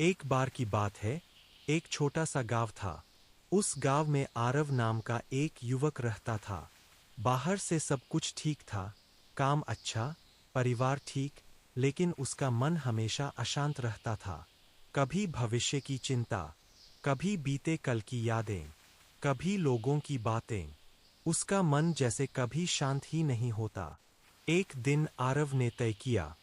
एक बार की बात है, एक छोटा सा गांव था। उस गांव में आरव नाम का एक युवक रहता था। बाहर से सब कुछ ठीक था, काम अच्छा, परिवार ठीक, लेकिन उसका मन हमेशा अशांत रहता था। कभी भविष्य की चिंता, कभी बीते कल की यादें, कभी लोगों की बातें। उसका मन जैसे कभी शांत ही नहीं होता। एक दिन आरव ने तय किया,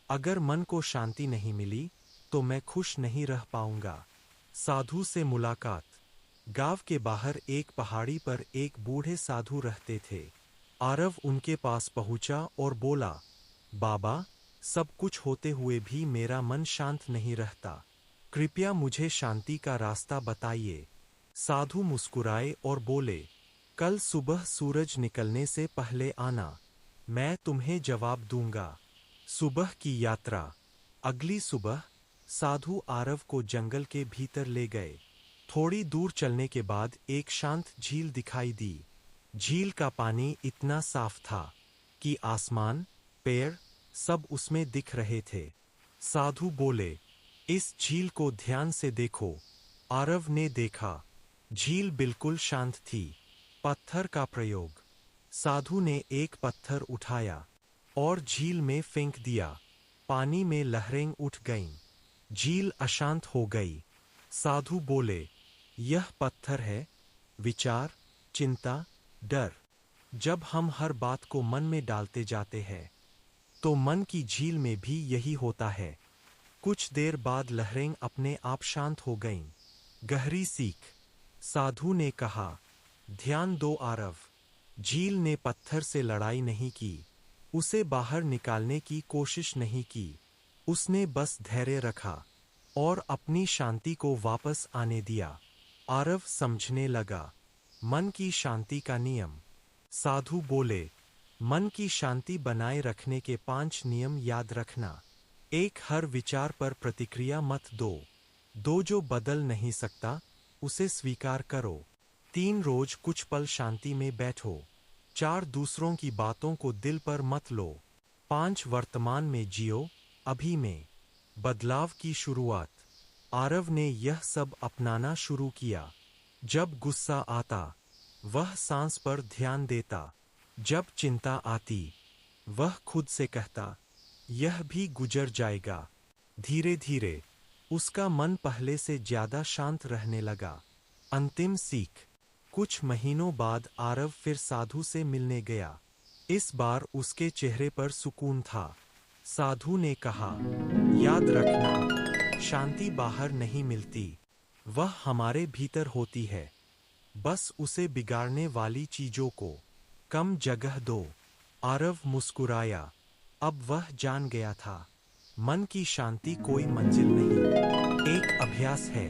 अगर मन को शांति नहीं मिली तो मैं खुश नहीं रह पाऊंगा। साधु से मुलाकात। गांव के बाहर एक पहाड़ी पर एक बूढ़े साधु रहते थे। आरव उनके पास पहुंचा और बोला, बाबा, सब कुछ होते हुए भी मेरा मन शांत नहीं रहता। कृपया मुझे शांति का रास्ता बताइए। साधु मुस्कुराए और बोले, कल सुबह सूरज निकलने से पहले आना, मैं तुम्हें जवाब दूंगा। सुबह की यात्रा। अगली सुबह साधु आरव को जंगल के भीतर ले गए। थोड़ी दूर चलने के बाद एक शांत झील दिखाई दी। झील का पानी इतना साफ था कि आसमान, पेड़, सब उसमें दिख रहे थे। साधु बोले, इस झील को ध्यान से देखो। आरव ने देखा, झील बिल्कुल शांत थी। पत्थर का प्रयोग। साधु ने एक पत्थर उठाया और झील में फेंक दिया। पानी में लहरें उठ गईं। झील अशांत हो गई। साधु बोले, यह पत्थर है, विचार, चिंता, डर। जब हम हर बात को मन में डालते जाते हैं तो मन की झील में भी यही होता है। कुछ देर बाद लहरें अपने आप शांत हो गईं। गहरी सीख। साधु ने कहा, ध्यान दो आरव, झील ने पत्थर से लड़ाई नहीं की, उसे बाहर निकालने की कोशिश नहीं की। उसने बस धैर्य रखा और अपनी शांति को वापस आने दिया। आरव समझने लगा, मन की शांति का नियम। साधु बोले, मन की शांति बनाए रखने के 5 नियम याद रखना। 1, हर विचार पर प्रतिक्रिया मत दो। 2, जो बदल नहीं सकता उसे स्वीकार करो। 3, रोज कुछ पल शांति में बैठो। 4, दूसरों की बातों को दिल पर मत लो। 5, वर्तमान में जियो, अभी में। बदलाव की शुरुआत। आरव ने यह सब अपनाना शुरू किया। जब गुस्सा आता, वह सांस पर ध्यान देता। जब चिंता आती, वह खुद से कहता, यह भी गुजर जाएगा। धीरे धीरे उसका मन पहले से ज्यादा शांत रहने लगा। अंतिम सीख। कुछ महीनों बाद आरव फिर साधु से मिलने गया। इस बार उसके चेहरे पर सुकून था। साधु ने कहा, याद रखना, शांति बाहर नहीं मिलती, वह हमारे भीतर होती है। बस उसे बिगाड़ने वाली चीजों को कम जगह दो। आरव मुस्कुराया। अब वह जान गया था, मन की शांति कोई मंजिल नहीं, एक अभ्यास है।